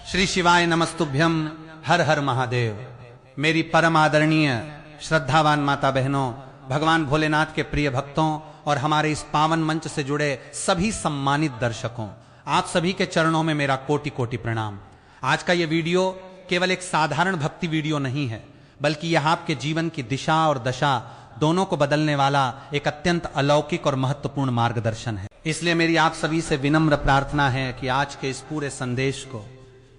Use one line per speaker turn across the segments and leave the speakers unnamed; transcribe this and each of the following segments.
श्री शिवाय नमस्तुभ्यम, हर हर महादेव। मेरी परम आदरणीय श्रद्धावान माता बहनों, भगवान भोलेनाथ के प्रिय भक्तों और हमारे इस पावन मंच से जुड़े सभी सम्मानित दर्शकों, आप सभी के चरणों में मेरा कोटि कोटि प्रणाम। आज का ये वीडियो केवल एक साधारण भक्ति वीडियो नहीं है, बल्कि यह आपके जीवन की दिशा और दशा दोनों को बदलने वाला एक अत्यंत अलौकिक और महत्वपूर्ण मार्गदर्शन है। इसलिए मेरी आप सभी से विनम्र प्रार्थना है कि आज के इस पूरे संदेश को,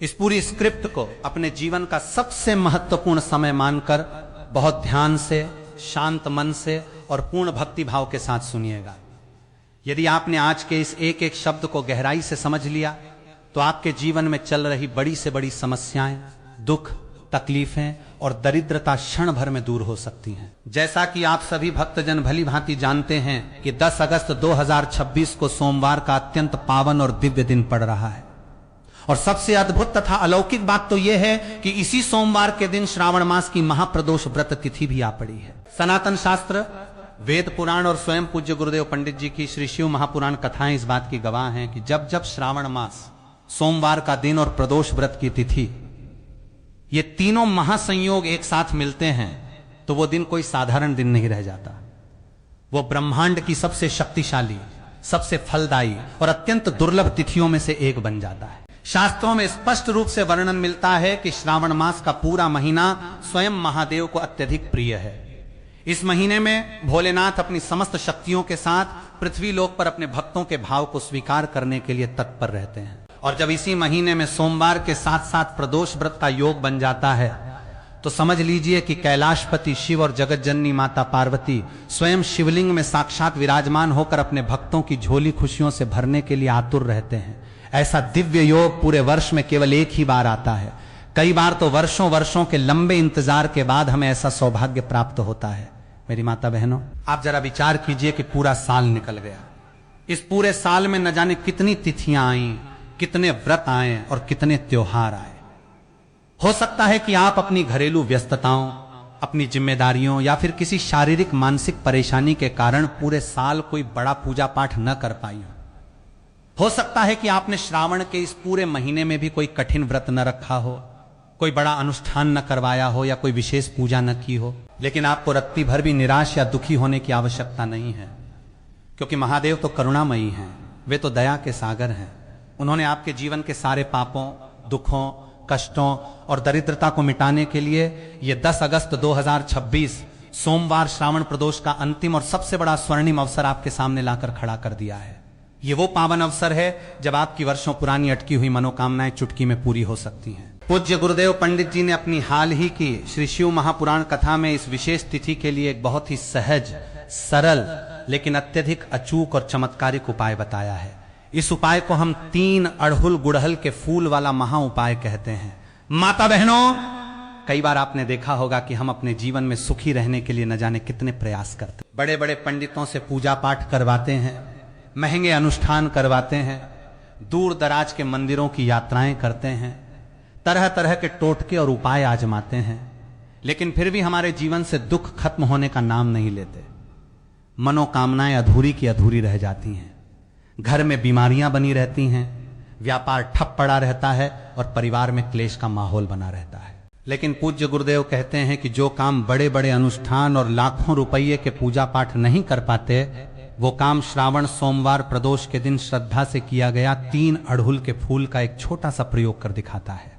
इस पूरी स्क्रिप्ट को अपने जीवन का सबसे महत्वपूर्ण समय मानकर बहुत ध्यान से, शांत मन से और पूर्ण भक्ति भाव के साथ सुनिएगा। यदि आपने आज के इस एक एक शब्द को गहराई से समझ लिया तो आपके जीवन में चल रही बड़ी से बड़ी समस्याएं, दुख, तकलीफें और दरिद्रता क्षण भर में दूर हो सकती हैं। जैसा कि आप सभी भक्तजन भली भांति जानते हैं कि 10 अगस्त 2026 को सोमवार का अत्यंत पावन और दिव्य दिन पड़ रहा है। और सबसे अद्भुत तथा अलौकिक बात तो यह है कि इसी सोमवार के दिन श्रावण मास की महाप्रदोष व्रत तिथि भी आ पड़ी है। सनातन शास्त्र, वेद पुराण और स्वयं पूज्य गुरुदेव पंडित जी की श्री शिव महापुराण कथाएं इस बात की गवाह हैं कि जब जब श्रावण मास, सोमवार का दिन और प्रदोष व्रत की तिथि, ये तीनों महासंयोग एक साथ मिलते हैं तो वो दिन कोई साधारण दिन नहीं रह जाता। वो ब्रह्मांड की सबसे शक्तिशाली, सबसे फलदायी और अत्यंत दुर्लभ तिथियों में से एक बन जाता है। शास्त्रों में स्पष्ट रूप से वर्णन मिलता है कि श्रावण मास का पूरा महीना स्वयं महादेव को अत्यधिक प्रिय है। इस महीने में भोलेनाथ अपनी समस्त शक्तियों के साथ पृथ्वी लोक पर अपने भक्तों के भाव को स्वीकार करने के लिए तत्पर रहते हैं। और जब इसी महीने में सोमवार के साथ साथ प्रदोष व्रत का योग बन जाता है तो समझ लीजिए कि कैलाशपति शिव और जगत जननी माता पार्वती स्वयं शिवलिंग में साक्षात विराजमान होकर अपने भक्तों की झोली खुशियों से भरने के लिए आतुर रहते हैं। ऐसा दिव्य योग पूरे वर्ष में केवल एक ही बार आता है। कई बार तो वर्षों वर्षों के लंबे इंतजार के बाद हमें ऐसा सौभाग्य प्राप्त होता है। मेरी माता बहनों, आप जरा विचार कीजिए कि पूरा साल निकल गया। इस पूरे साल में न जाने कितनी तिथियां आई, कितने व्रत आए और कितने त्योहार आए। हो सकता है कि आप अपनी घरेलू व्यस्तताओं, अपनी जिम्मेदारियों या फिर किसी शारीरिक मानसिक परेशानी के कारण पूरे साल कोई बड़ा पूजा पाठ न कर पाई हो सकता है कि आपने श्रावण के इस पूरे महीने में भी कोई कठिन व्रत न रखा हो, कोई बड़ा अनुष्ठान न करवाया हो या कोई विशेष पूजा न की हो। लेकिन आपको रत्ती भर भी निराश या दुखी होने की आवश्यकता नहीं है, क्योंकि महादेव तो करुणामयी हैं, वे तो दया के सागर हैं। उन्होंने आपके जीवन के सारे पापों, दुखों, कष्टों और दरिद्रता को मिटाने के लिए ये 10 अगस्त 2026 सोमवार श्रावण प्रदोष का अंतिम और सबसे बड़ा स्वर्णिम अवसर आपके सामने लाकर खड़ा कर दिया है। ये वो पावन अवसर है जब आपकी वर्षों पुरानी अटकी हुई मनोकामनाएं चुटकी में पूरी हो सकती हैं। पूज्य गुरुदेव पंडित जी ने अपनी हाल ही की श्री शिव महापुराण कथा में इस विशेष तिथि के लिए एक बहुत ही सहज, सरल लेकिन अत्यधिक अचूक और चमत्कारिक उपाय बताया है। इस उपाय को हम 3 अड़हुल गुड़हल के फूल वाला महा उपाय कहते हैं। माता बहनों, कई बार आपने देखा होगा कि हम अपने जीवन में सुखी रहने के लिए न जाने कितने प्रयास करते, बड़े बड़े पंडितों से पूजा पाठ करवाते हैं, महंगे अनुष्ठान करवाते हैं, दूर दराज के मंदिरों की यात्राएं करते हैं, तरह तरह के टोटके और उपाय आजमाते हैं, लेकिन फिर भी हमारे जीवन से दुख खत्म होने का नाम नहीं लेते। मनोकामनाएं अधूरी की अधूरी रह जाती हैं, घर में बीमारियां बनी रहती हैं, व्यापार ठप पड़ा रहता है और परिवार में क्लेश का माहौल बना रहता है। लेकिन पूज्य गुरुदेव कहते हैं कि जो काम बड़े बड़े अनुष्ठान और लाखों रुपये के पूजा पाठ नहीं कर पाते, वो काम श्रावण सोमवार प्रदोष के दिन श्रद्धा से किया गया 3 अड़हुल के फूल का एक छोटा सा प्रयोग कर दिखाता है।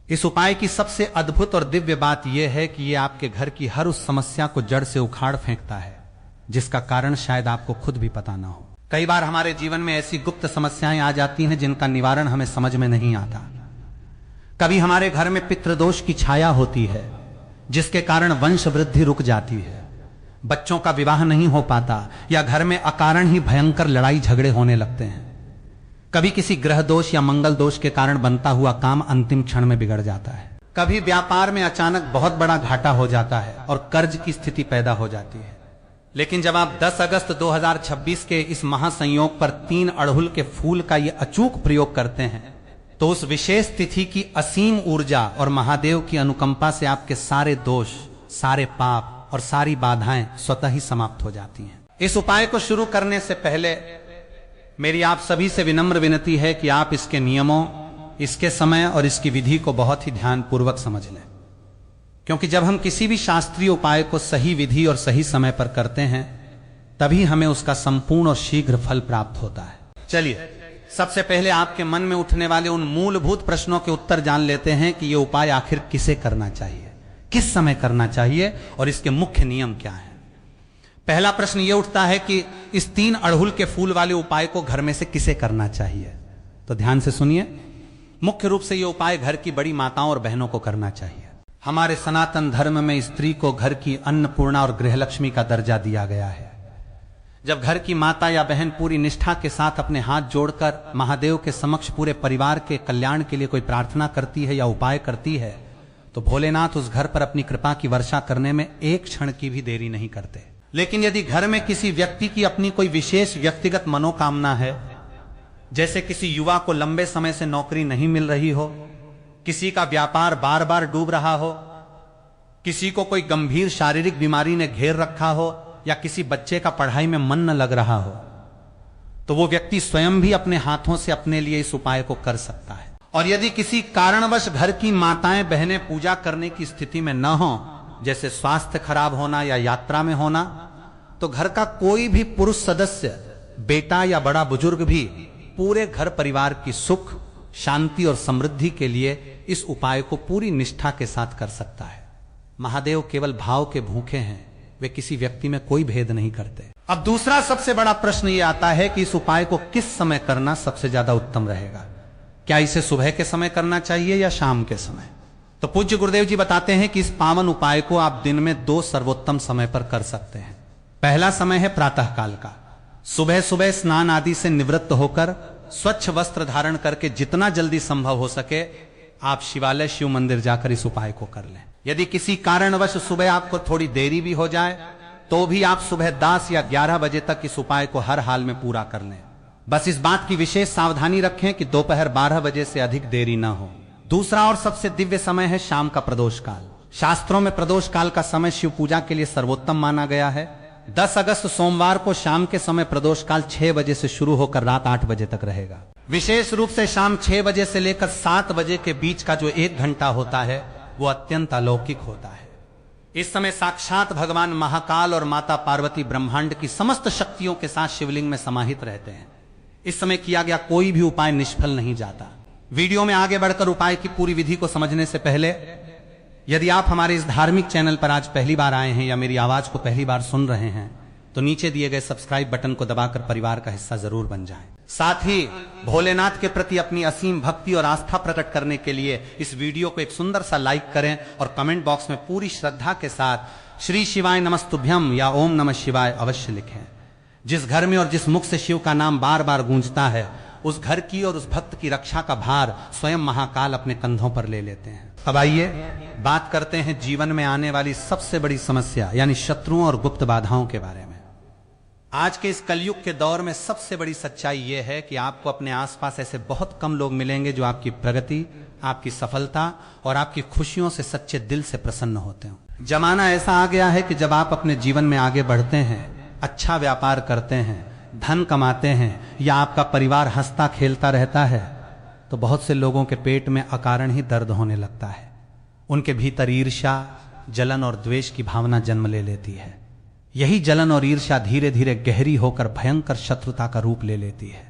इस उपाय की सबसे अद्भुत और दिव्य बात यह है कि यह आपके घर की हर उस समस्या को जड़ से उखाड़ फेंकता है जिसका कारण शायद आपको खुद भी पता ना हो। कई बार हमारे जीवन में ऐसी गुप्त समस्याएं आ जाती हैं जिनका निवारण हमें समझ में नहीं आता। कभी हमारे घर में पितृदोष की छाया होती है जिसके कारण वंश वृद्धि रुक जाती है, बच्चों का विवाह नहीं हो पाता या घर में अकारण ही भयंकर लड़ाई झगड़े होने लगते हैं। कभी किसी ग्रह दोष या मंगल दोष के कारण बनता हुआ काम अंतिम क्षण में बिगड़ जाता है। कभी व्यापार में अचानक बहुत बड़ा घाटा हो जाता है और कर्ज की स्थिति पैदा हो जाती है। लेकिन जब आप 10 अगस्त 2026 के इस महासंयोग पर 3 अड़हुल के फूल का ये अचूक प्रयोग करते हैं तो उस विशेष तिथि की असीम ऊर्जा और महादेव की अनुकंपा से आपके सारे दोष, सारे पाप और सारी बाधाएं स्वतः ही समाप्त हो जाती हैं। इस उपाय को शुरू करने से पहले मेरी आप सभी से विनम्र विनती है कि आप इसके नियमों, इसके समय और इसकी विधि को बहुत ही ध्यानपूर्वक समझ लें, क्योंकि जब हम किसी भी शास्त्रीय उपाय को सही विधि और सही समय पर करते हैं तभी हमें उसका संपूर्ण और शीघ्र फल प्राप्त होता है। चलिए, सबसे पहले आपके मन में उठने वाले उन मूलभूत प्रश्नों के उत्तर जान लेते हैं कि यह उपाय आखिर किसे करना चाहिए, किस समय करना चाहिए और इसके मुख्य नियम क्या हैं। पहला प्रश्न यह उठता है कि इस 3 अड़हुल के फूल वाले उपाय को घर में से किसे करना चाहिए। तो ध्यान से सुनिए, मुख्य रूप से यह उपाय घर की बड़ी माताओं और बहनों को करना चाहिए। हमारे सनातन धर्म में स्त्री को घर की अन्नपूर्णा और गृहलक्ष्मी का दर्जा दिया गया है। जब घर की माता या बहन पूरी निष्ठा के साथ अपने हाथ जोड़कर महादेव के समक्ष पूरे परिवार के कल्याण के लिए कोई प्रार्थना करती है या उपाय करती है, तो भोलेनाथ उस घर पर अपनी कृपा की वर्षा करने में एक क्षण की भी देरी नहीं करते। लेकिन यदि घर में किसी व्यक्ति की अपनी कोई विशेष व्यक्तिगत मनोकामना है, जैसे किसी युवा को लंबे समय से नौकरी नहीं मिल रही हो, किसी का व्यापार बार बार डूब रहा हो, किसी को कोई गंभीर शारीरिक बीमारी ने घेर रखा हो, या किसी बच्चे का पढ़ाई में मन न लग रहा हो, तो वो व्यक्ति स्वयं भी अपने हाथों से अपने लिए इस उपाय को कर सकता है। और यदि किसी कारणवश घर की माताएं बहनें पूजा करने की स्थिति में न हो, जैसे स्वास्थ्य खराब होना या यात्रा में होना, तो घर का कोई भी पुरुष सदस्य, बेटा या बड़ा बुजुर्ग भी पूरे घर परिवार की सुख, शांति और समृद्धि के लिए इस उपाय को पूरी निष्ठा के साथ कर सकता है। महादेव केवल भाव के भूखे हैं, वे किसी व्यक्ति में कोई भेद नहीं करते। अब दूसरा सबसे बड़ा प्रश्न यह आता है कि इस उपाय को किस समय करना सबसे ज्यादा उत्तम रहेगा। क्या इसे सुबह के समय करना चाहिए या शाम के समय? तो पूज्य गुरुदेव जी बताते हैं कि इस पावन उपाय को आप दिन में 2 सर्वोत्तम समय पर कर सकते हैं। पहला समय है प्रातः काल का। सुबह सुबह स्नान आदि से निवृत्त होकर स्वच्छ वस्त्र धारण करके जितना जल्दी संभव हो सके आप शिवालय, शिव मंदिर जाकर इस उपाय को कर लें। यदि किसी कारणवश सुबह आपको थोड़ी देरी भी हो जाए तो भी आप सुबह 10 या 11 बजे तक इस उपाय को हर हाल में पूरा कर लें। बस इस बात की विशेष सावधानी रखें कि दोपहर 12 बजे से अधिक देरी ना हो। दूसरा और सबसे दिव्य समय है शाम का प्रदोष काल। शास्त्रों में प्रदोष काल का समय शिव पूजा के लिए सर्वोत्तम माना गया है। 10 अगस्त सोमवार को शाम के समय प्रदोष काल 6 बजे से शुरू होकर रात 8 बजे तक रहेगा। विशेष रूप से शाम 6 बजे से लेकर 7 बजे के बीच का जो 1 घंटा होता है वो अत्यंत अलौकिक होता है। इस समय साक्षात भगवान महाकाल और माता पार्वती ब्रह्मांड की समस्त शक्तियों के साथ शिवलिंग में समाहित रहते हैं। इस समय किया गया कोई भी उपाय निष्फल नहीं जाता। वीडियो में आगे बढ़कर उपाय की पूरी विधि को समझने से पहले यदि आप हमारे इस धार्मिक चैनल पर आज पहली बार आए हैं या मेरी आवाज को पहली बार सुन रहे हैं तो नीचे दिए गए सब्सक्राइब बटन को दबाकर परिवार का हिस्सा जरूर बन जाएं। साथ ही भोलेनाथ के प्रति अपनी असीम भक्ति और आस्था प्रकट करने के लिए इस वीडियो को एक सुंदर सा लाइक करें और कमेंट बॉक्स में पूरी श्रद्धा के साथ श्री शिवाय नमस्तुभ्यम या ओम नमः शिवाय अवश्य लिखें। जिस घर में और जिस मुख से शिव का नाम बार बार गूंजता है उस घर की और उस भक्त की रक्षा का भार स्वयं महाकाल अपने कंधों पर ले लेते हैं। अब आइए बात करते हैं जीवन में आने वाली सबसे बड़ी समस्या यानी शत्रुओं और गुप्त बाधाओं के बारे में। आज के इस कलयुग के दौर में सबसे बड़ी सच्चाई यह है कि आपको अपने आसपास ऐसे बहुत कम लोग मिलेंगे जो आपकी प्रगति, आपकी सफलता और आपकी खुशियों से सच्चे दिल से प्रसन्न होते हो। जमाना ऐसा आ गया है कि जब आप अपने जीवन में आगे बढ़ते हैं, अच्छा व्यापार करते हैं, धन कमाते हैं या आपका परिवार हंसता खेलता रहता है तो बहुत से लोगों के पेट में अकारण ही दर्द होने लगता है। उनके भीतर ईर्ष्या, जलन और द्वेष की भावना जन्म ले लेती है। यही जलन और ईर्ष्या धीरे धीरे गहरी होकर भयंकर शत्रुता का रूप ले लेती है।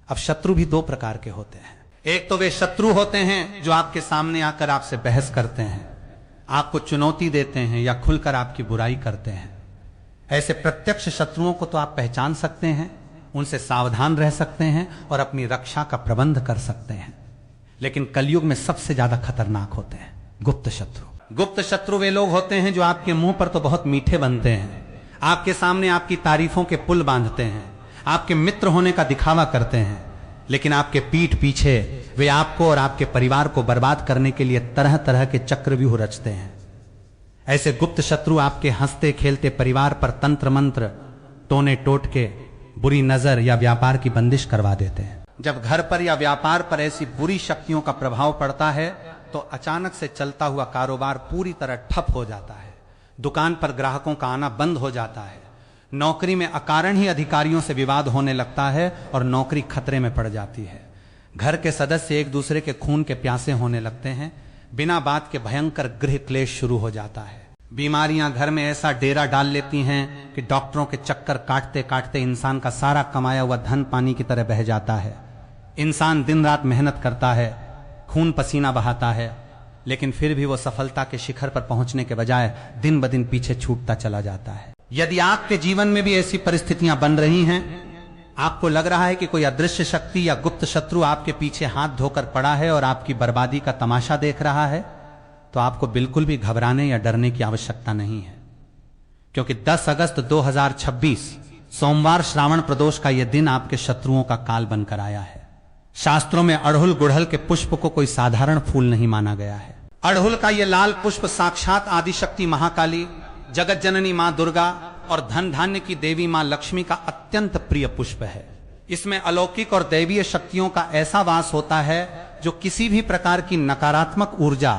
अब शत्रु भी 2 प्रकार के होते हैं। एक तो वे शत्रु होते हैं जो आपके सामने आकर आपसे बहस करते हैं, आपको चुनौती देते हैं या खुलकर आपकी बुराई करते हैं। ऐसे प्रत्यक्ष शत्रुओं को तो आप पहचान सकते हैं, उनसे सावधान रह सकते हैं और अपनी रक्षा का प्रबंध कर सकते हैं। लेकिन कलयुग में सबसे ज्यादा खतरनाक होते हैं गुप्त शत्रु। गुप्त शत्रु वे लोग होते हैं जो आपके मुंह पर तो बहुत मीठे बनते हैं, आपके सामने आपकी तारीफों के पुल बांधते हैं, आपके मित्र होने का दिखावा करते हैं, लेकिन आपके पीठ पीछे वे आपको और आपके परिवार को बर्बाद करने के लिए तरह तरह के चक्रव्यूह रचते हैं। ऐसे गुप्त शत्रु आपके हंसते खेलते परिवार पर तंत्र मंत्र, टोने टोटके, बुरी नजर या व्यापार की बंदिश करवा देते हैं। जब घर पर या व्यापार पर ऐसी बुरी शक्तियों का प्रभाव पड़ता है तो अचानक से चलता हुआ कारोबार पूरी तरह ठप हो जाता है। दुकान पर ग्राहकों का आना बंद हो जाता है। नौकरी में अकारण ही अधिकारियों से विवाद होने लगता है और नौकरी खतरे में पड़ जाती है। घर के सदस्य एक दूसरे के खून के प्यासे होने लगते हैं। बिना बात के भयंकर गृह क्लेश शुरू हो जाता है। बीमारियां घर में ऐसा डेरा डाल लेती हैं कि डॉक्टरों के चक्कर काटते काटते इंसान का सारा कमाया हुआ धन पानी की तरह बह जाता है। इंसान दिन रात मेहनत करता है, खून पसीना बहाता है, लेकिन फिर भी वो सफलता के शिखर पर पहुंचने के बजाय दिन ब दिन पीछे छूटता चला जाता है। यदि आपके जीवन में भी ऐसी परिस्थितियां बन रही हैं, आपको लग रहा है कि कोई अदृश्य शक्ति या गुप्त शत्रु आपके पीछे हाथ धोकर पड़ा है और आपकी बर्बादी का तमाशा देख रहा है, तो आपको बिल्कुल भी घबराने या डरने की आवश्यकता नहीं है, क्योंकि 10 अगस्त 2026 सोमवार श्रावण प्रदोष का यह दिन आपके शत्रुओं का काल बनकर आया है। शास्त्रों में अड़हुल गुड़हल के पुष्प को कोई साधारण फूल नहीं माना गया है। अड़हुल का यह लाल पुष्प साक्षात आदिशक्ति महाकाली, जगत जननी मां दुर्गा और धन धान्य की देवी मां लक्ष्मी का अत्यंत प्रिय पुष्प है। इसमें अलौकिक और दैवीय शक्तियों का ऐसा वास होता है जो किसी भी प्रकार की नकारात्मक ऊर्जा,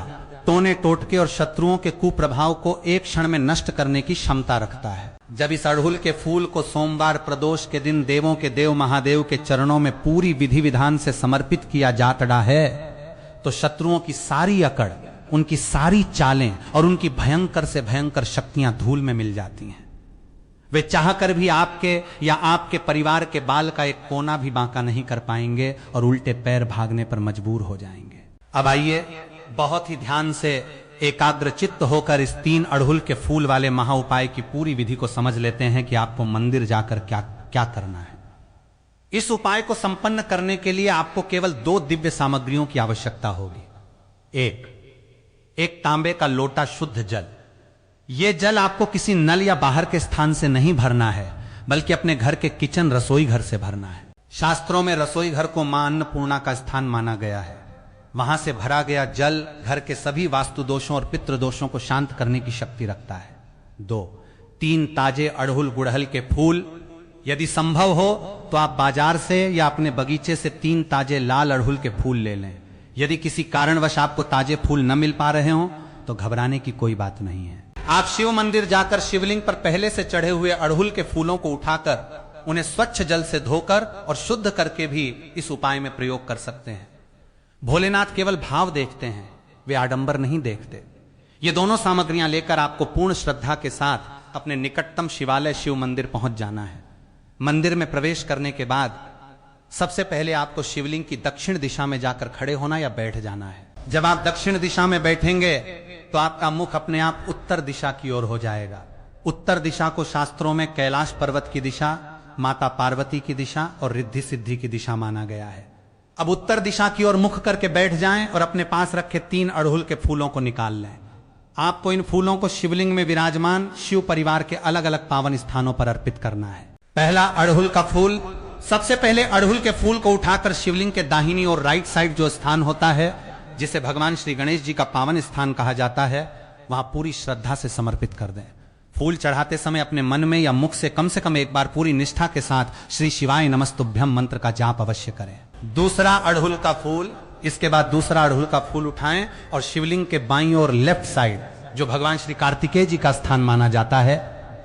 टोने टोटके और शत्रुओं के कुप्रभाव को एक क्षण में नष्ट करने की क्षमता रखता है। जब इस अड़हुल के फूल को सोमवार प्रदोष के दिन देवों के देव महादेव के चरणों में पूरी विधि विधान से समर्पित किया जा तड़ा है, तो शत्रुओं की सारी अकड़, उनकी सारी चालें और उनकी भयंकर से भयंकर शक्तियां धूल में मिल जाती हैं। वे चाहकर भी आपके या आपके परिवार के बाल का एक कोना भी बांका नहीं कर पाएंगे और उल्टे पैर भागने पर मजबूर हो जाएंगे। अब आइए बहुत ही ध्यान से एकाग्र चित्त होकर इस 3 अड़हुल के फूल वाले महा उपाय की पूरी विधि को समझ लेते हैं कि आपको मंदिर जाकर क्या करना है। इस उपाय को संपन्न करने के लिए आपको केवल 2 दिव्य सामग्रियों की आवश्यकता होगी। एक तांबे का लोटा शुद्ध जल। यह जल आपको किसी नल या बाहर के स्थान से नहीं भरना है, बल्कि अपने घर के किचन रसोई घर से भरना है। शास्त्रों में रसोई घर को मां अन्नपूर्णा का स्थान माना गया है। वहां से भरा गया जल घर के सभी वास्तु दोषों और पितृ दोषों को शांत करने की शक्ति रखता है। 3 ताजे अड़हुल गुड़हल के फूल। यदि संभव हो तो आप बाजार से या अपने बगीचे से 3 ताजे लाल अड़हुल के फूल ले लें। यदि किसी कारणवश आपको ताजे फूल न मिल पा रहे हो तो घबराने की कोई बात नहीं है। आप शिव मंदिर जाकर शिवलिंग पर पहले से चढ़े हुए अड़हुल के फूलों को उठाकर उन्हें स्वच्छ जल से धोकर और शुद्ध करके भी इस उपाय में प्रयोग कर सकते हैं। भोलेनाथ केवल भाव देखते हैं, वे आडंबर नहीं देखते। ये दोनों सामग्रियां लेकर आपको पूर्ण श्रद्धा के साथ अपने निकटतम शिवालय शिव मंदिर पहुंच जाना है। मंदिर में प्रवेश करने के बाद सबसे पहले आपको शिवलिंग की दक्षिण दिशा में जाकर खड़े होना या बैठ जाना है। जब आप दक्षिण दिशा में बैठेंगे तो आपका मुख अपने आप उत्तर दिशा की ओर हो जाएगा। उत्तर दिशा को शास्त्रों में कैलाश पर्वत की दिशा, माता पार्वती की दिशा और रिद्धि सिद्धि की दिशा माना गया है। अब उत्तर दिशा की ओर मुख करके बैठ जाएं और अपने पास रखे 3 अड़हुल के फूलों को निकाल लें। आपको इन फूलों को शिवलिंग में विराजमान शिव परिवार के अलग अलग पावन स्थानों पर अर्पित करना है। पहला अड़हुल का फूल। सबसे पहले अड़हुल के फूल को उठाकर शिवलिंग के दाहिनी और राइट साइड जो स्थान होता है, जिसे भगवान श्री गणेश जी का पावन स्थान कहा जाता है, वहां पूरी श्रद्धा से समर्पित कर दें। फूल चढ़ाते समय अपने मन में या मुख से कम एक बार पूरी निष्ठा के साथ श्री शिवाय नमस्तुभ्यम मंत्र का जाप अवश्य करें। दूसरा अड़हुल का फूल। इसके बाद दूसरा अड़हुल का फूल उठाएं और शिवलिंग के बाईं और लेफ्ट साइड, जो भगवान श्री कार्तिकेय जी का स्थान माना जाता है,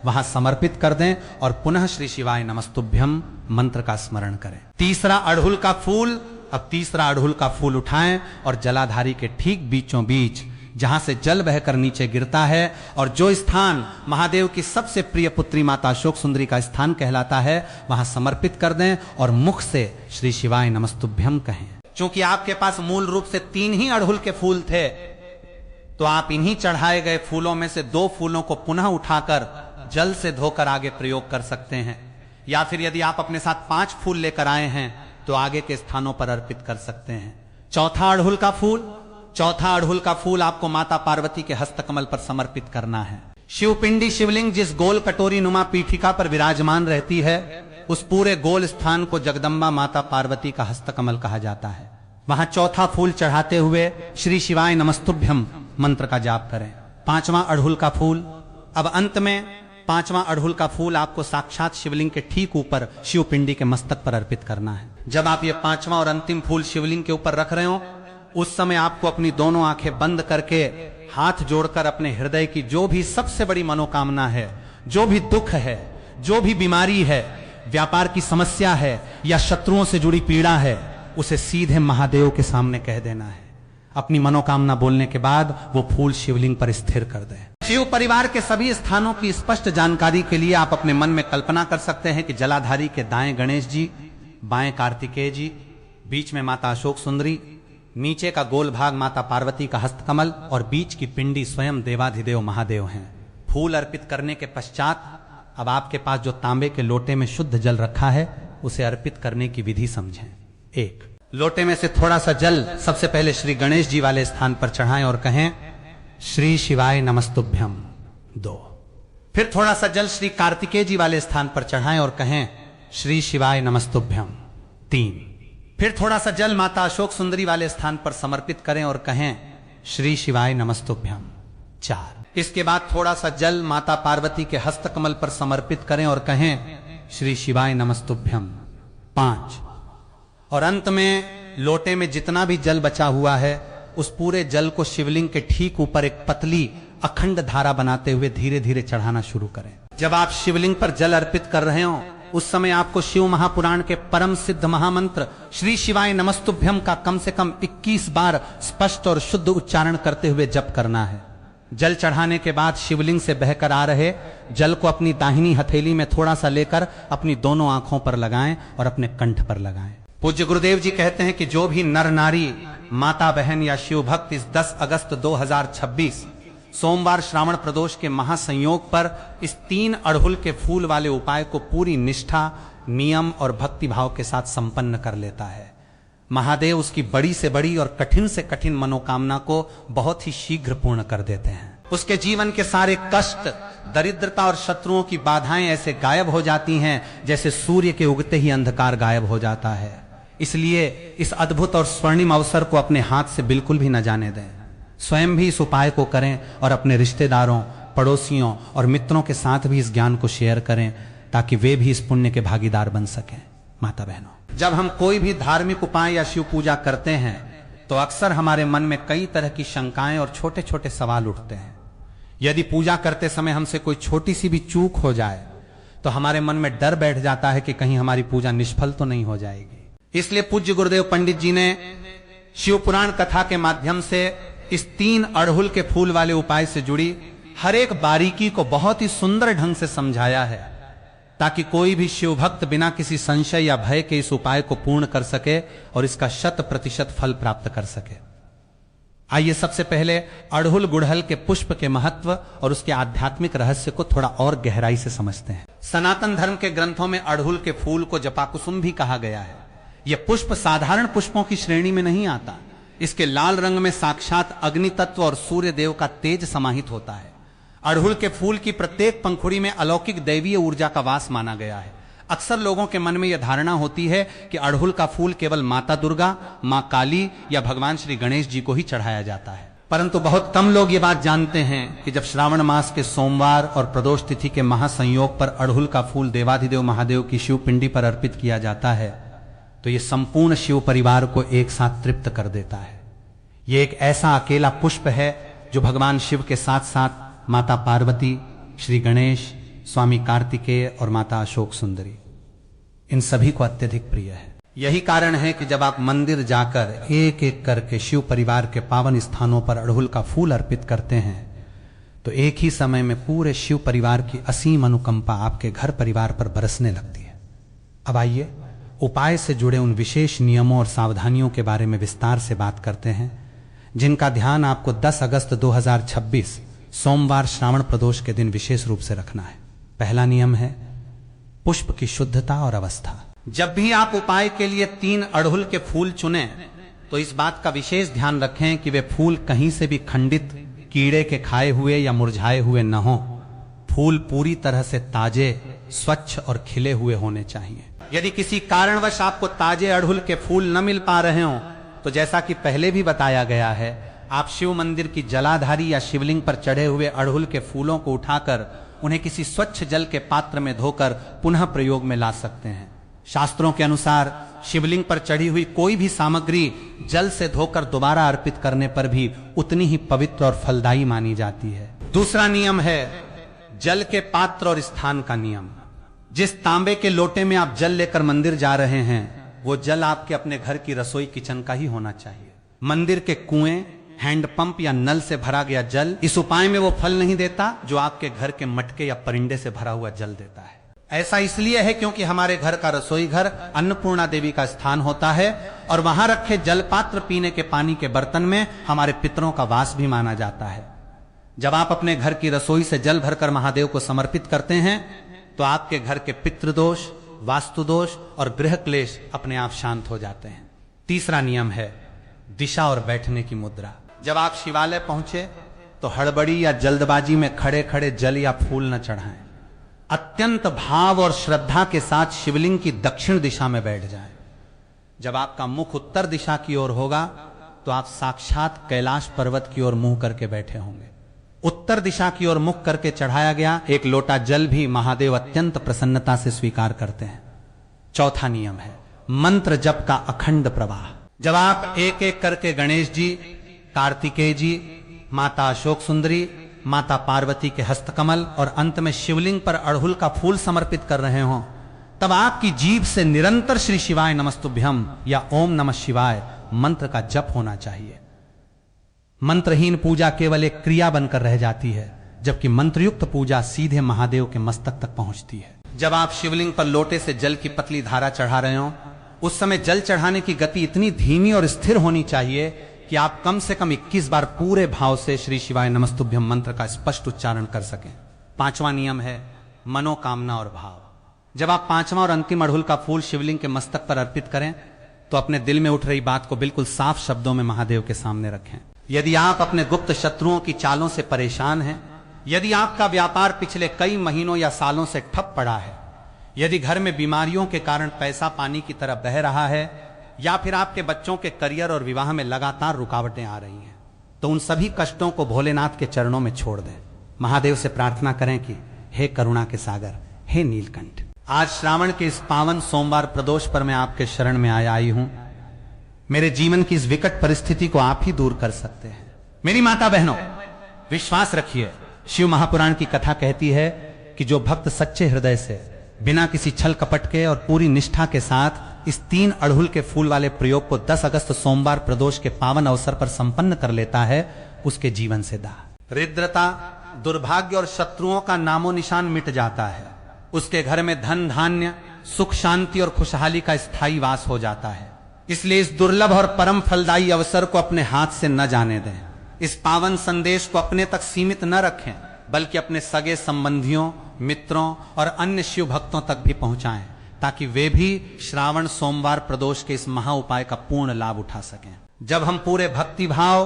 वहां समर्पित कर दें और पुनः श्री शिवाय नमस्तुभ्यम मंत्र का स्मरण करें। तीसरा अड़हुल का फूल। अब तीसरा अड़हुल का फूल उठाएं और जलाधारी के ठीक बीचों बीच, जहां से जल बहकर नीचे गिरता है और जो स्थान महादेव की सबसे प्रिय पुत्री माता अशोक सुंदरी का स्थान कहलाता है, वहां समर्पित कर दें और मुख से श्री शिवाय नमस्तुभ्यम कहें। क्योंकि आपके पास मूल रूप से 3 ही अड़हुल के फूल थे, तो आप इन्हीं चढ़ाए गए फूलों में से 2 फूलों को पुनः उठाकर जल से धोकर आगे प्रयोग कर सकते हैं, या फिर यदि आप अपने साथ 5 फूल लेकर आए हैं तो आगे के स्थानों पर अर्पित कर सकते हैं। चौथा अड़हुल का फूल। चौथा अड़हुल का फूल आपको माता पार्वती के हस्तकमल पर समर्पित करना है। शिवपिंडी शिवलिंग जिस गोल कटोरी नुमा पीठिका पर विराजमान रहती है, उस पूरे गोल स्थान को जगदम्बा माता पार्वती का हस्तकमल कहा जाता है। वहां चौथा फूल चढ़ाते हुए श्री शिवाय नमस्तुभ्यम मंत्र का जाप करें। 5वां अड़हुल का फूल। अब अंत में 5वां अड़हुल का फूल आपको साक्षात शिवलिंग के ठीक ऊपर शिवपिंडी के मस्तक पर अर्पित करना है। जब आप ये 5वां और अंतिम फूल शिवलिंग के ऊपर रख रहे हो, उस समय आपको अपनी दोनों आंखें बंद करके हाथ जोड़कर अपने हृदय की जो भी सबसे बड़ी मनोकामना है, जो भी दुख है, जो भी बीमारी है, व्यापार की समस्या है या शत्रुओं से जुड़ी पीड़ा है, उसे सीधे महादेव के सामने कह देना है। अपनी मनोकामना बोलने के बाद वो फूल शिवलिंग पर स्थिर कर दें। शिव परिवार के सभी स्थानों की स्पष्ट जानकारी के लिए आप अपने मन में कल्पना कर सकते हैं कि जलाधारी के दाएं गणेश जी, बाएं कार्तिकेय जी, बीच में माता अशोक सुंदरी, नीचे का गोल भाग माता पार्वती का हस्तकमल और बीच की पिंडी स्वयं देवाधिदेव महादेव हैं। फूल अर्पित करने के पश्चात अब आपके पास जो तांबे के लोटे में शुद्ध जल रखा है उसे अर्पित करने की विधि समझें। 1, लोटे में से थोड़ा सा जल सबसे पहले श्री गणेश जी वाले स्थान पर चढ़ाएं और कहें श्री शिवाय नमस्तुभ्यम। 2, फिर थोड़ा सा जल श्री कार्तिकेय जी वाले स्थान पर चढ़ाएं और कहें श्री शिवाय नमस्तुभ्यम। 3, फिर थोड़ा सा जल माता अशोक सुंदरी वाले स्थान पर समर्पित करें और कहें श्री शिवाय नमस्तुभ्यम। 4, इसके बाद थोड़ा सा जल माता पार्वती के हस्तकमल पर समर्पित करें और कहें श्री शिवाय नमस्तुभ्यम। 5, और अंत में लोटे में जितना भी जल बचा हुआ है उस पूरे जल को शिवलिंग के ठीक ऊपर एक पतली अखंड धारा बनाते हुए धीरे धीरे चढ़ाना शुरू करें। जब आप शिवलिंग पर जल अर्पित कर रहे हो उस समय आपको शिव महापुराण के परम सिद्ध महामंत्र श्री शिवाय नमस्तुभ्यम का कम से कम 21 बार स्पष्ट और शुद्ध उच्चारण करते हुए जप करना है। जल चढ़ाने के बाद शिवलिंग से बहकर आ रहे जल को अपनी दाहिनी हथेली में थोड़ा सा लेकर अपनी दोनों आंखों पर लगाएं और अपने कंठ पर लगाएं। पूज्य गुरुदेव जी कहते हैं कि जो भी नर नारी, माता बहन या शिव भक्त इस 10 अगस्त 2026 सोमवार श्रावण प्रदोष के महासंयोग पर इस 3 अड़हुल के फूल वाले उपाय को पूरी निष्ठा, नियम और भक्ति भाव के साथ संपन्न कर लेता है, महादेव उसकी बड़ी से बड़ी और कठिन से कठिन मनोकामना को बहुत ही शीघ्र पूर्ण कर देते हैं। उसके जीवन के सारे कष्ट, दरिद्रता और शत्रुओं की बाधाएं ऐसे गायब हो जाती हैं जैसे सूर्य के उगते ही अंधकार गायब हो जाता है। इसलिए इस अद्भुत और स्वर्णिम अवसर को अपने हाथ से बिल्कुल भी न जाने दें। स्वयं भी इस उपाय को करें और अपने रिश्तेदारों, पड़ोसियों और मित्रों के साथ भी इस ज्ञान को शेयर करें ताकि वे भी इस पुण्य के भागीदार बन सकें। माता बहनों, जब हम कोई भी धार्मिक उपाय या शिव पूजा करते हैं तो अक्सर हमारे मन में कई तरह की शंकाएं और छोटे छोटे सवाल उठते हैं। यदि पूजा करते समय हमसे कोई छोटी सी भी चूक हो जाए तो हमारे मन में डर बैठ जाता है कि कहीं हमारी पूजा निष्फल तो नहीं हो जाएगी। इसलिए पूज्य गुरुदेव पंडित जी ने शिव पुराण कथा के माध्यम से इस 3 अड़हुल के फूल वाले उपाय से जुड़ी हर एक बारीकी को बहुत ही सुंदर ढंग से समझाया है ताकि कोई भी शिव भक्त बिना किसी संशय या भय के इस उपाय को पूर्ण कर सके और इसका 100% फल प्राप्त कर सके। आइए सबसे पहले अड़हुल गुड़हल के पुष्प के महत्व और उसके आध्यात्मिक रहस्य को थोड़ा और गहराई से समझते हैं। सनातन धर्म के ग्रंथों में अड़हुल के फूल को जपाकुसुम भी कहा गया है। यह पुष्प साधारण पुष्पों की श्रेणी में नहीं आता। इसके लाल रंग में साक्षात अग्नि तत्व और सूर्य देव का तेज समाहित होता है। अड़हुल के फूल की प्रत्येक पंखुड़ी में अलौकिक दैवीय ऊर्जा का वास माना गया है। अक्सर लोगों के मन में यह धारणा होती है कि अड़हुल का फूल केवल माता दुर्गा, मां काली या भगवान श्री गणेश जी को ही चढ़ाया जाता है, परंतु बहुत कम लोग ये बात जानते हैं कि जब श्रावण मास के सोमवार और प्रदोष तिथि के महासंयोग पर अड़हुल का फूल देवाधिदेव महादेव की शिव पिंडी पर अर्पित किया जाता है तो यह संपूर्ण शिव परिवार को एक साथ तृप्त कर देता है। यह एक ऐसा अकेला पुष्प है जो भगवान शिव के साथ साथ माता पार्वती, श्री गणेश, स्वामी कार्तिकेय और माता अशोक सुंदरी, इन सभी को अत्यधिक प्रिय है। यही कारण है कि जब आप मंदिर जाकर एक एक करके शिव परिवार के पावन स्थानों पर अड़हुल का फूल अर्पित करते हैं तो एक ही समय में पूरे शिव परिवार की असीम अनुकंपा आपके घर परिवार पर बरसने लगती है। अब आइए उपाय से जुड़े उन विशेष नियमों और सावधानियों के बारे में विस्तार से बात करते हैं जिनका ध्यान आपको 10 अगस्त 2026 सोमवार श्रावण प्रदोष के दिन विशेष रूप से रखना है। पहला नियम है पुष्प की शुद्धता और अवस्था। जब भी आप उपाय के लिए 3 अड़हुल के फूल चुनें तो इस बात का विशेष ध्यान रखें कि वे फूल कहीं से भी खंडित, कीड़े के खाए हुए या मुरझाए हुए न हो। फूल पूरी तरह से ताजे, स्वच्छ और खिले हुए होने चाहिए। यदि किसी कारणवश आपको ताजे अड़हुल के फूल न मिल पा रहे हों तो जैसा कि पहले भी बताया गया है, आप शिव मंदिर की जलाधारी या शिवलिंग पर चढ़े हुए अड़हुल के फूलों को उठाकर उन्हें किसी स्वच्छ जल के पात्र में धोकर पुनः प्रयोग में ला सकते हैं। शास्त्रों के अनुसार शिवलिंग पर चढ़ी हुई कोई भी सामग्री जल से धोकर दोबारा अर्पित करने पर भी उतनी ही पवित्र और फलदायी मानी जाती है। दूसरा नियम है जल के पात्र और स्थान का नियम। जिस तांबे के लोटे में आप जल लेकर मंदिर जा रहे हैं वो जल आपके अपने घर की रसोई किचन का ही होना चाहिए। मंदिर के कुएं, हैंडपंप या नल से भरा गया जल इस उपाय में वो फल नहीं देता जो आपके घर के मटके या परिंदे से भरा हुआ जल देता है। ऐसा इसलिए है क्योंकि हमारे घर का रसोई घर अन्नपूर्णा देवी का स्थान होता है और वहां रखे जल पात्र पीने के पानी के बर्तन में हमारे पितरों का वास भी माना जाता है। जब आप अपने घर की रसोई से जल भरकर महादेव को समर्पित करते हैं तो आपके घर के पितृदोष, वास्तु दोष और गृह क्लेश अपने आप शांत हो जाते हैं। तीसरा नियम है दिशा और बैठने की मुद्रा। जब आप शिवालय पहुंचे तो हड़बड़ी या जल्दबाजी में खड़े खड़े जल या फूल न चढ़ाएं। अत्यंत भाव और श्रद्धा के साथ शिवलिंग की दक्षिण दिशा में बैठ जाएं। जब आपका मुख उत्तर दिशा की ओर होगा तो आप साक्षात कैलाश पर्वत की ओर मुंह करके बैठे होंगे। उत्तर दिशा की ओर मुख करके चढ़ाया गया एक लोटा जल भी महादेव अत्यंत प्रसन्नता से स्वीकार करते हैं। चौथा नियम है मंत्र जप का अखंड प्रवाह। जब आप एक एक करके गणेश जी, कार्तिकेय जी, माता अशोक सुंदरी, माता पार्वती के हस्तकमल और अंत में शिवलिंग पर अड़हुल का फूल समर्पित कर रहे हों, तब आपकी जीभ से निरंतर श्री शिवाय नमस्तुभ्यम या ओम नमः शिवाय मंत्र का जप होना चाहिए। मंत्रहीन पूजा केवल एक क्रिया बनकर रह जाती है, जबकि मंत्रयुक्त पूजा सीधे महादेव के मस्तक तक पहुंचती है। जब आप शिवलिंग पर लोटे से जल की पतली धारा चढ़ा रहे हो, उस समय जल चढ़ाने की गति इतनी धीमी और स्थिर होनी चाहिए कि आप कम से कम 21 बार पूरे भाव से श्री शिवाय नमस्तुभ्यम मंत्र का स्पष्ट उच्चारण कर सकें। पांचवा नियम है मनोकामना और भाव। जब आप पांचवा और अंतिम अड़हुल का फूल शिवलिंग के मस्तक पर अर्पित करें तो अपने दिल में उठ रही बात को बिल्कुल साफ शब्दों में महादेव के सामने रखें। यदि आप अपने गुप्त शत्रुओं की चालों से परेशान हैं, यदि आपका व्यापार पिछले कई महीनों या सालों से ठप पड़ा है, यदि घर में बीमारियों के कारण पैसा पानी की तरह बह रहा है, या फिर आपके बच्चों के करियर और विवाह में लगातार रुकावटें आ रही हैं, तो उन सभी कष्टों को भोलेनाथ के चरणों में छोड़ दें। महादेव से प्रार्थना करें कि हे करुणा के सागर, हे नीलकंठ, आज श्रावण के इस पावन सोमवार प्रदोष पर मैं आपके शरण में आई हूं। मेरे जीवन की इस विकट परिस्थिति को आप ही दूर कर सकते हैं। मेरी माता बहनों, विश्वास रखिए, शिव महापुराण की कथा कहती है कि जो भक्त सच्चे हृदय से बिना किसी छल कपट के और पूरी निष्ठा के साथ इस 3 अड़हुल के फूल वाले प्रयोग को 10 अगस्त सोमवार प्रदोष के पावन अवसर पर संपन्न कर लेता है, उसके जीवन से दारिद्रता, दुर्भाग्य और शत्रुओं का नामो निशान मिट जाता है। उसके घर में धन धान्य, सुख शांति और खुशहाली का स्थायी वास हो जाता है। इसलिए इस दुर्लभ और परम फलदायी अवसर को अपने हाथ से न जाने दें। इस पावन संदेश को अपने तक सीमित न रखें, बल्कि अपने सगे संबंधियों, मित्रों और अन्य शिव भक्तों तक भी पहुंचाएं, ताकि वे भी श्रावण सोमवार प्रदोष के इस महा उपाय का पूर्ण लाभ उठा सकें। जब हम पूरे भक्ति भाव,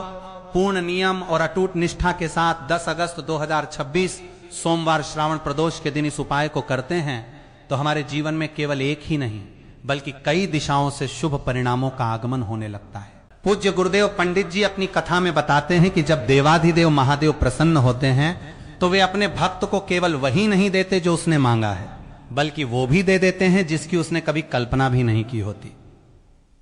पूर्ण नियम और अटूट निष्ठा के साथ 10 अगस्त 2026 सोमवार श्रावण प्रदोष के दिन इस उपाय को करते हैं, तो हमारे जीवन में केवल एक ही नहीं बल्कि कई दिशाओं से शुभ परिणामों का आगमन होने लगता है। पूज्य गुरुदेव पंडित जी अपनी कथा में बताते हैं कि जब देवाधिदेव महादेव प्रसन्न होते हैं तो वे अपने भक्त को केवल वही नहीं देते जो उसने मांगा है, बल्कि वो भी दे देते हैं जिसकी उसने कभी कल्पना भी नहीं की होती।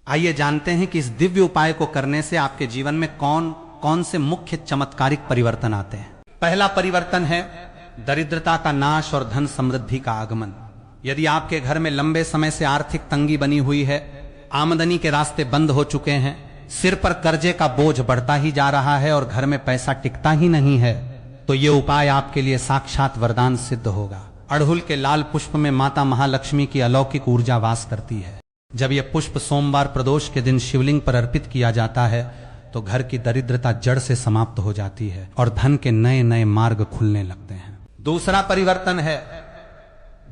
आइए जानते हैं कि इस दिव्य उपाय को करने से आपके जीवन में कौन कौन से मुख्य चमत्कारिक परिवर्तन आते हैं। पहला परिवर्तन है दरिद्रता का नाश और धन समृद्धि का आगमन। यदि आपके घर में लंबे समय से आर्थिक तंगी बनी हुई है, आमदनी के रास्ते बंद हो चुके हैं, सिर पर कर्जे का बोझ बढ़ता ही जा रहा है और घर में पैसा टिकता ही नहीं है, तो ये उपाय आपके लिए साक्षात वरदान सिद्ध होगा। अड़हुल के लाल पुष्प में माता महालक्ष्मी की अलौकिक ऊर्जा वास करती है। जब यह पुष्प सोमवार प्रदोष के दिन शिवलिंग पर अर्पित किया जाता है तो घर की दरिद्रता जड़ से समाप्त हो जाती है और धन के नए नए मार्ग खुलने लगते हैं। दूसरा परिवर्तन है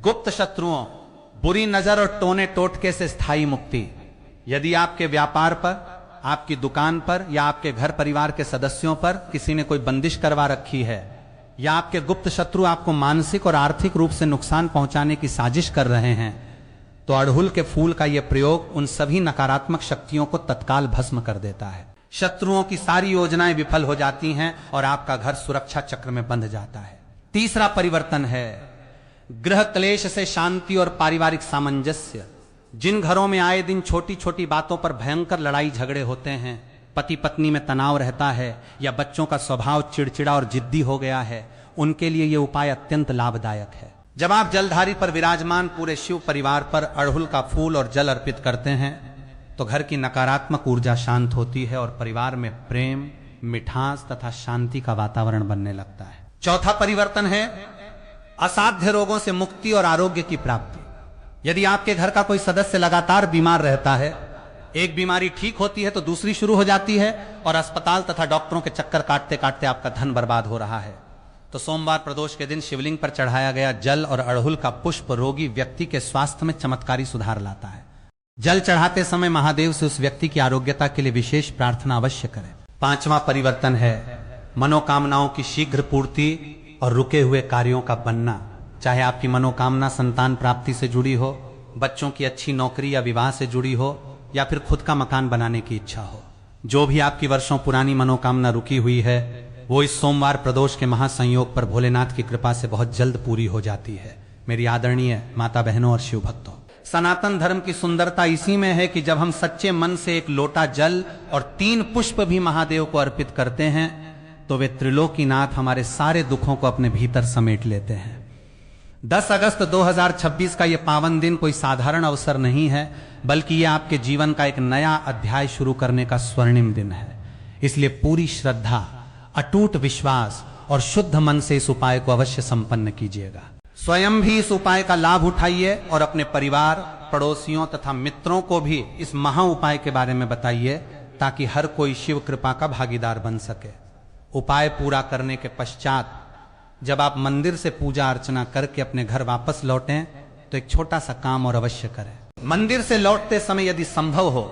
गुप्त शत्रुओं, बुरी नजर और टोने टोटके से स्थायी मुक्ति। यदि आपके व्यापार पर, आपकी दुकान पर या आपके घर परिवार के सदस्यों पर किसी ने कोई बंदिश करवा रखी है, या आपके गुप्त शत्रु आपको मानसिक और आर्थिक रूप से नुकसान पहुंचाने की साजिश कर रहे हैं, तो अड़हुल के फूल का यह प्रयोग उन सभी नकारात्मक शक्तियों को तत्काल भस्म कर देता है। शत्रुओं की सारी योजनाएं विफल हो जाती हैं और आपका घर सुरक्षा चक्र में बंध जाता है। तीसरा परिवर्तन है गृह क्लेश से शांति और पारिवारिक सामंजस्य। जिन घरों में आए दिन छोटी छोटी बातों पर भयंकर लड़ाई झगड़े होते हैं, पति पत्नी में तनाव रहता है या बच्चों का स्वभाव चिड़चिड़ा और जिद्दी हो गया है, उनके लिए यह उपाय अत्यंत लाभदायक है। जब आप जलधारी पर विराजमान पूरे शिव परिवार पर अड़हुल का फूल और जल अर्पित करते हैं तो घर की नकारात्मक ऊर्जा शांत होती है और परिवार में प्रेम, मिठास तथा शांति का वातावरण बनने लगता है। चौथा परिवर्तन है असाध्य रोगों से मुक्ति और आरोग्य की प्राप्ति। यदि आपके घर का कोई सदस्य लगातार बीमार रहता है, एक बीमारी ठीक होती है तो दूसरी शुरू हो जाती है और अस्पताल तथा डॉक्टरों के चक्कर काटते काटते आपका धन बर्बाद हो रहा है, तो सोमवार प्रदोष के दिन शिवलिंग पर चढ़ाया गया जल और अड़हुल का पुष्प रोगी व्यक्ति के स्वास्थ्य में चमत्कारी सुधार लाता है। जल चढ़ाते समय महादेव से उस व्यक्ति की आरोग्यता के लिए विशेष प्रार्थना अवश्य करें। पांचवा परिवर्तन है मनोकामनाओं की शीघ्र पूर्ति और रुके हुए कार्यों का बनना। चाहे आपकी मनोकामना संतान प्राप्ति से जुड़ी हो, बच्चों की अच्छी नौकरी या विवाह से जुड़ी हो, या फिर खुद का मकान बनाने की इच्छा हो, जो भी आपकी वर्षों पुरानी मनोकामना रुकी हुई है वो इस सोमवार प्रदोष के महासंयोग पर भोलेनाथ की कृपा से बहुत जल्द पूरी हो जाती है। मेरी आदरणीय माता बहनों और शिव भक्तों, सनातन धर्म की सुंदरता इसी में है कि जब हम सच्चे मन से एक लोटा जल और 3 पुष्प भी महादेव को अर्पित करते हैं तो वे त्रिलोकीनाथ हमारे सारे दुखों को अपने भीतर समेट लेते हैं। 10 अगस्त 2026 का यह पावन दिन कोई साधारण अवसर नहीं है, बल्कि यह आपके जीवन का एक नया अध्याय शुरू करने का स्वर्णिम दिन है। इसलिए पूरी श्रद्धा, अटूट विश्वास और शुद्ध मन से इस उपाय को अवश्य संपन्न कीजिएगा। स्वयं भी इस उपाय का लाभ उठाइए और अपने परिवार, पड़ोसियों तथा मित्रों को भी इस महा उपाय के बारे में बताइए ताकि हर कोई शिव कृपा का भागीदार बन सके। उपाय पूरा करने के पश्चात जब आप मंदिर से पूजा अर्चना करके अपने घर वापस लौटें तो एक छोटा सा काम और अवश्य करें। मंदिर से लौटते समय यदि संभव हो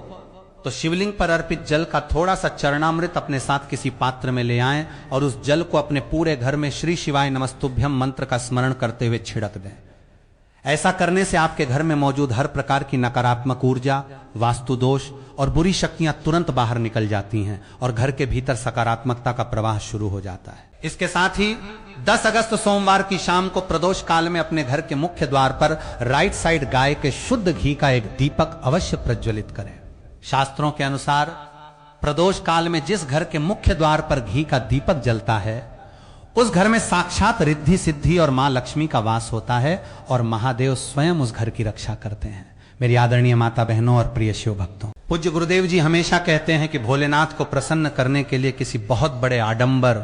तो शिवलिंग पर अर्पित जल का थोड़ा सा चरणामृत अपने साथ किसी पात्र में ले आएं और उस जल को अपने पूरे घर में श्री शिवाय नमस्तुभ्यम मंत्र का स्मरण करते हुए छिड़क दें। ऐसा करने से आपके घर में मौजूद हर प्रकार की नकारात्मक ऊर्जा, वास्तु दोष और बुरी शक्तियां तुरंत बाहर निकल जाती हैं और घर के भीतर सकारात्मकता का प्रवाह शुरू हो जाता है। इसके साथ ही 10 अगस्त सोमवार की शाम को प्रदोष काल में अपने घर के मुख्य द्वार पर राइट साइड गाय के शुद्ध घी का एक दीपक अवश्य प्रज्वलित करें। शास्त्रों के अनुसार प्रदोष काल में जिस घर के मुख्य द्वार पर घी का दीपक जलता है उस घर में साक्षात रिद्धि सिद्धि और मां लक्ष्मी का वास होता है और महादेव स्वयं उस घर की रक्षा करते हैं। मेरी आदरणीय माता बहनों और प्रिय शिव भक्तों, पूज्य गुरुदेव जी हमेशा कहते हैं कि भोलेनाथ को प्रसन्न करने के लिए किसी बहुत बड़े आडंबर,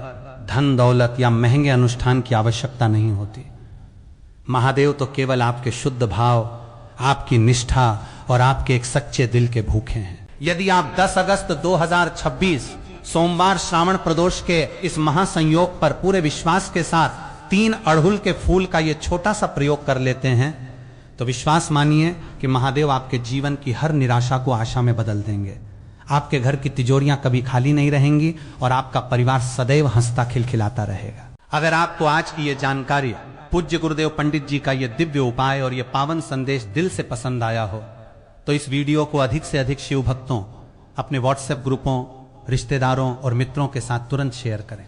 धन दौलत या महंगे अनुष्ठान की आवश्यकता नहीं होती। महादेव तो केवल आपके शुद्ध भाव, आपकी निष्ठा और आपके एक सच्चे दिल के भूखे हैं। यदि आप 10 अगस्त 2026 सोमवार श्रावण प्रदोष के इस महासंयोग पर पूरे विश्वास के साथ 3 अड़हुल के फूल का ये छोटा सा प्रयोग कर लेते हैं तो विश्वास मानिए कि महादेव आपके जीवन की हर निराशा को आशा में बदल देंगे। आपके घर की तिजोरियां कभी खाली नहीं रहेंगी और आपका परिवार सदैव हंसता खिलखिलाता रहेगा। अगर आपको आज की ये जानकारी, पूज्य गुरुदेव पंडित जी का ये दिव्य उपाय और ये पावन संदेश दिल से पसंद आया हो तो इस वीडियो को अधिक से अधिक शिव भक्तों अपने व्हाट्सएप ग्रुपों, रिश्तेदारों और मित्रों के साथ तुरंत शेयर करें,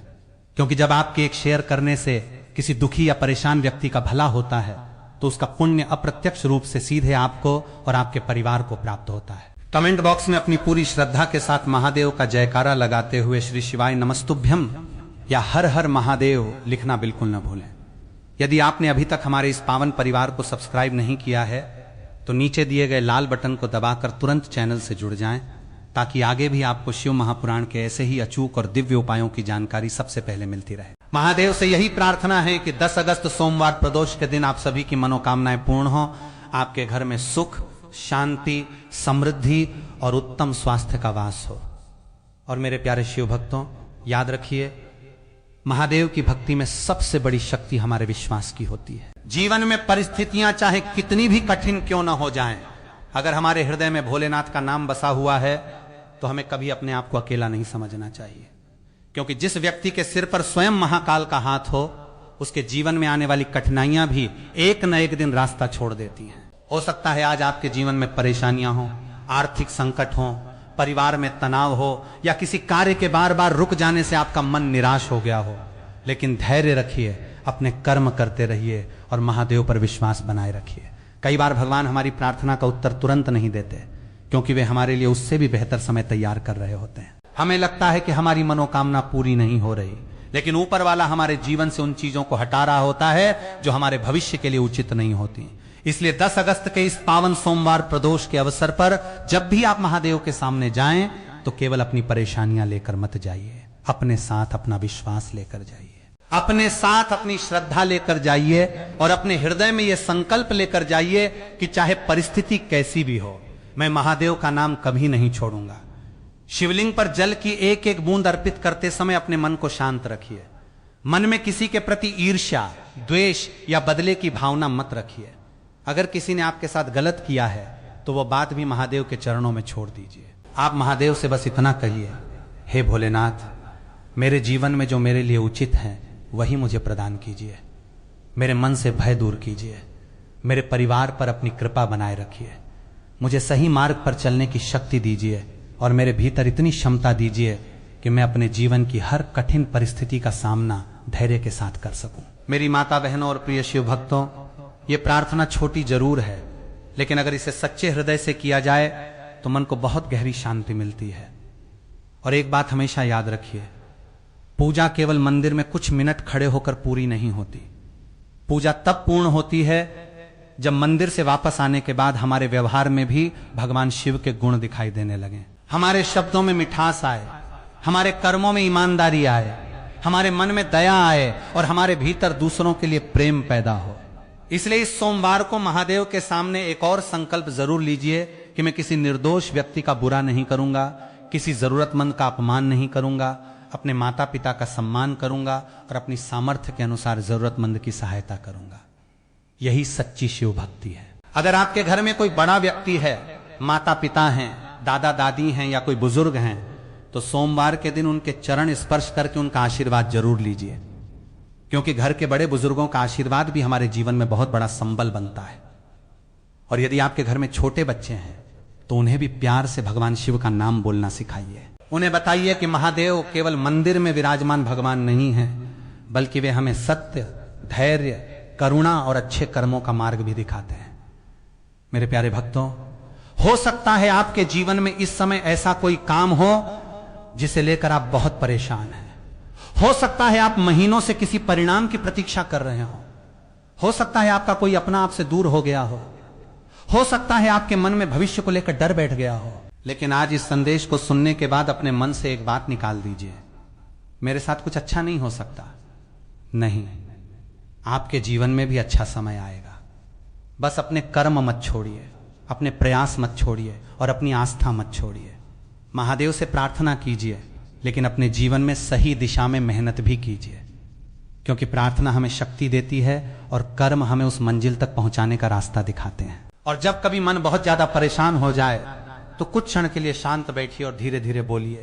क्योंकि जब आपके एक शेयर करने से किसी दुखी या परेशान व्यक्ति का भला होता है तो उसका पुण्य अप्रत्यक्ष रूप से सीधे आपको और आपके परिवार को प्राप्त होता है। कमेंट बॉक्स में अपनी पूरी श्रद्धा के साथ महादेव का जयकारा लगाते हुए श्री शिवाय नमस्तुभ्यम या हर हर महादेव लिखना बिल्कुल न भूलें। यदि आपने अभी तक हमारे इस पावन परिवार को सब्सक्राइब नहीं किया है तो नीचे दिए गए लाल बटन को दबाकर तुरंत चैनल से जुड़ जाएं ताकि आगे भी आपको शिव महापुराण के ऐसे ही अचूक और दिव्य उपायों की जानकारी सबसे पहले मिलती रहे। महादेव से यही प्रार्थना है कि 10 अगस्त सोमवार प्रदोष के दिन आप सभी की मनोकामनाएं पूर्ण हो, आपके घर में सुख, शांति, समृद्धि और उत्तम स्वास्थ्य का वास हो। और मेरे प्यारे शिव भक्तों, याद रखिए, महादेव की भक्ति में सबसे बड़ी शक्ति हमारे विश्वास की होती है। जीवन में परिस्थितियां चाहे कितनी भी कठिन क्यों न हो जाएं, अगर हमारे हृदय में भोलेनाथ का नाम बसा हुआ है तो हमें कभी अपने आप को अकेला नहीं समझना चाहिए, क्योंकि जिस व्यक्ति के सिर पर स्वयं महाकाल का हाथ हो उसके जीवन में आने वाली कठिनाइयां भी एक न एक दिन रास्ता छोड़ देती हैं। हो सकता है आज आपके जीवन में परेशानियां हो, आर्थिक संकट हो, परिवार में तनाव हो या किसी कार्य के बार बार रुक जाने से आपका मन निराश हो गया हो, लेकिन धैर्य रखिए, अपने कर्म करते रहिए और महादेव पर विश्वास बनाए रखिए। कई बार भगवान हमारी प्रार्थना का उत्तर तुरंत नहीं देते, क्योंकि वे हमारे लिए उससे भी बेहतर समय तैयार कर रहे होते हैं। हमें लगता है कि हमारी मनोकामना पूरी नहीं हो रही, लेकिन ऊपर वाला हमारे जीवन से उन चीजों को हटा रहा होता है जो हमारे भविष्य के लिए उचित नहीं होती। इसलिए 10 अगस्त के इस पावन सोमवार प्रदोष के अवसर पर जब भी आप महादेव के सामने जाएं तो केवल अपनी परेशानियां लेकर मत जाइए, अपने साथ अपना विश्वास लेकर जाइए, अपने साथ अपनी श्रद्धा लेकर जाइए और अपने हृदय में यह संकल्प लेकर जाइए कि चाहे परिस्थिति कैसी भी हो, मैं महादेव का नाम कभी नहीं छोड़ूंगा। शिवलिंग पर जल की एक एक बूंद अर्पित करते समय अपने मन को शांत रखिए। मन में किसी के प्रति ईर्ष्या, द्वेष या बदले की भावना मत रखिए। अगर किसी ने आपके साथ गलत किया है तो वह बात भी महादेव के चरणों में छोड़ दीजिए। आप महादेव से बस इतना कहिए, हे भोलेनाथ, मेरे जीवन में जो मेरे लिए उचित है वही मुझे प्रदान कीजिए। मेरे मन से भय दूर कीजिए, मेरे परिवार पर अपनी कृपा बनाए रखिए, मुझे सही मार्ग पर चलने की शक्ति दीजिए और मेरे भीतर इतनी क्षमता दीजिए कि मैं अपने जीवन की हर कठिन परिस्थिति का सामना धैर्य के साथ कर सकूं। मेरी माता बहनों और प्रिय शिव भक्तों, ये प्रार्थना छोटी जरूर है, लेकिन अगर इसे सच्चे हृदय से किया जाए तो मन को बहुत गहरी शांति मिलती है। और एक बात हमेशा याद रखिए, पूजा केवल मंदिर में कुछ मिनट खड़े होकर पूरी नहीं होती। पूजा तब पूर्ण होती है जब मंदिर से वापस आने के बाद हमारे व्यवहार में भी भगवान शिव के गुण दिखाई देने लगे, हमारे शब्दों में मिठास आए, हमारे कर्मों में ईमानदारी आए, हमारे मन में दया आए और हमारे भीतर दूसरों के लिए प्रेम पैदा हो। इसलिए इस सोमवार को महादेव के सामने एक और संकल्प जरूर लीजिए कि मैं किसी निर्दोष व्यक्ति का बुरा नहीं करूंगा, किसी जरूरतमंद का अपमान नहीं करूंगा, अपने माता पिता का सम्मान करूंगा और अपनी सामर्थ्य के अनुसार जरूरतमंद की सहायता करूंगा। यही सच्ची शिव भक्ति है। अगर आपके घर में कोई बड़ा व्यक्ति है, माता पिता हैं, दादा दादी हैं या कोई बुजुर्ग हैं, तो सोमवार के दिन उनके चरण स्पर्श करके उनका आशीर्वाद जरूर लीजिए, क्योंकि घर के बड़े बुजुर्गों का आशीर्वाद भी हमारे जीवन में बहुत बड़ा संबल बनता है। और यदि आपके घर में छोटे बच्चे हैं तो उन्हें भी प्यार से भगवान शिव का नाम बोलना सिखाइए। उन्हें बताइए कि महादेव केवल मंदिर में विराजमान भगवान नहीं है, बल्कि वे हमें सत्य, धैर्य, करुणा और अच्छे कर्मों का मार्ग भी दिखाते हैं। मेरे प्यारे भक्तों, हो सकता है आपके जीवन में इस समय ऐसा कोई काम हो जिसे लेकर आप बहुत परेशान हैं। हो सकता है आप महीनों से किसी परिणाम की प्रतीक्षा कर रहे हो सकता है आपका कोई अपना आपसे दूर हो गया हो सकता है आपके मन में भविष्य को लेकर डर बैठ गया हो। लेकिन आज इस संदेश को सुनने के बाद अपने मन से एक बात निकाल दीजिए, मेरे साथ कुछ अच्छा नहीं हो सकता। नहीं, आपके जीवन में भी अच्छा समय आएगा। बस अपने कर्म मत छोड़िए, अपने प्रयास मत छोड़िए और अपनी आस्था मत छोड़िए। महादेव से प्रार्थना कीजिए, लेकिन अपने जीवन में सही दिशा में मेहनत भी कीजिए, क्योंकि प्रार्थना हमें शक्ति देती है और कर्म हमें उस मंजिल तक पहुंचाने का रास्ता दिखाते हैं। और जब कभी मन बहुत ज्यादा परेशान हो जाए तो कुछ क्षण के लिए शांत बैठिए और धीरे धीरे बोलिए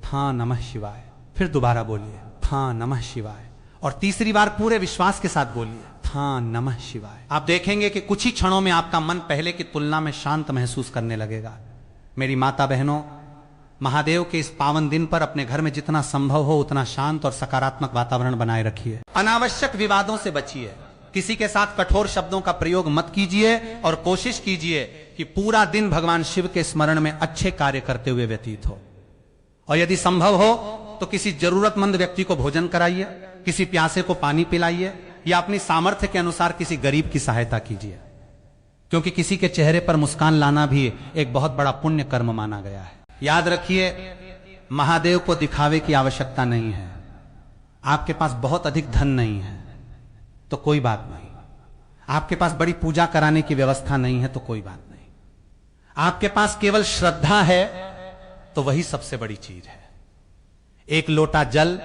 था नमः शिवाय, फिर दोबारा बोलिए था नमः शिवाय और तीसरी बार पूरे विश्वास के साथ बोलिए था नमः शिवाय। आप देखेंगे कि कुछ ही क्षणों में आपका मन पहले की तुलना में शांत महसूस करने लगेगा। मेरी माता बहनों, महादेव के इस पावन दिन पर अपने घर में जितना संभव हो उतना शांत और सकारात्मक वातावरण बनाए रखिए। अनावश्यक विवादों से बचिए, किसी के साथ कठोर शब्दों का प्रयोग मत कीजिए और कोशिश कीजिए कि पूरा दिन भगवान शिव के स्मरण में अच्छे कार्य करते हुए व्यतीत हो। और यदि संभव हो तो किसी जरूरतमंद व्यक्ति को भोजन कराइए, किसी प्यासे को पानी पिलाइए या अपनी सामर्थ्य के अनुसार किसी गरीब की सहायता कीजिए, क्योंकि किसी के चेहरे पर मुस्कान लाना भी एक बहुत बड़ा पुण्य कर्म माना गया है। याद रखिए, महादेव को दिखावे की आवश्यकता नहीं है। आपके पास बहुत अधिक धन नहीं है तो कोई बात नहीं, आपके पास बड़ी पूजा कराने की व्यवस्था नहीं है तो कोई बात नहीं, आपके पास केवल श्रद्धा है तो वही सबसे बड़ी चीज है। एक लोटा जल,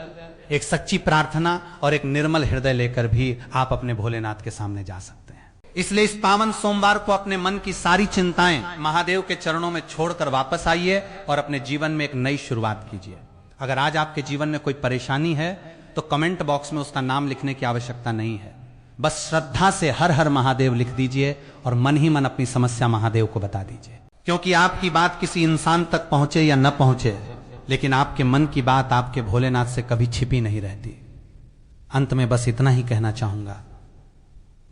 एक सच्ची प्रार्थना और एक निर्मल हृदय लेकर भी आप अपने भोलेनाथ के सामने जा सकते हैं। इसलिए इस पावन सोमवार को अपने मन की सारी चिंताएं महादेव के चरणों में छोड़कर वापस आइए और अपने जीवन में एक नई शुरुआत कीजिए। अगर आज आपके जीवन में कोई परेशानी है तो कमेंट बॉक्स में उसका नाम लिखने की आवश्यकता नहीं है, बस श्रद्धा से हर हर महादेव लिख दीजिए और मन ही मन अपनी समस्या महादेव को बता दीजिए। क्योंकि आपकी बात किसी इंसान तक पहुंचे या न पहुंचे, लेकिन आपके मन की बात आपके भोलेनाथ से कभी छिपी नहीं रहती। अंत में बस इतना ही कहना चाहूंगा,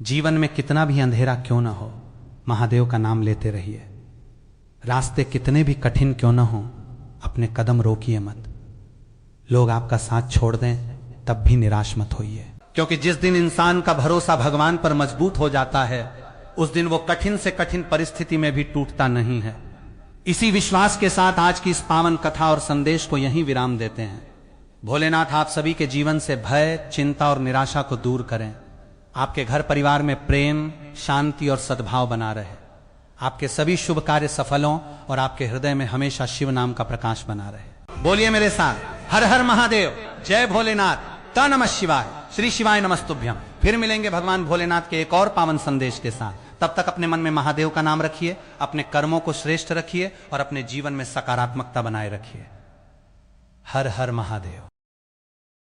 जीवन में कितना भी अंधेरा क्यों ना हो, महादेव का नाम लेते रहिए। रास्ते कितने भी कठिन क्यों ना हो, अपने कदम रोकिए मत। लोग आपका साथ छोड़ दें तब भी निराश मत होइए, क्योंकि जिस दिन इंसान का भरोसा भगवान पर मजबूत हो जाता है उस दिन वो कठिन से कठिन परिस्थिति में भी टूटता नहीं है। इसी विश्वास के साथ आज की इस पावन कथा और संदेश को यहीं विराम देते हैं। भोलेनाथ आप सभी के जीवन से भय, चिंता और निराशा को दूर करें। आपके घर परिवार में प्रेम, शांति और सद्भाव बना रहे। आपके सभी शुभ कार्य सफल हों और आपके हृदय में हमेशा शिव नाम का प्रकाश बना रहे। बोलिए मेरे साथ, हर हर महादेव, जय भोलेनाथ, ता नमः शिवाय, श्री शिवाय नमस्तुभ्यम। फिर मिलेंगे भगवान भोलेनाथ के एक और पावन संदेश के साथ। तब तक अपने मन में महादेव का नाम रखिए, अपने कर्मों को श्रेष्ठ रखिए और अपने जीवन में सकारात्मकता बनाए रखिए। हर हर महादेव।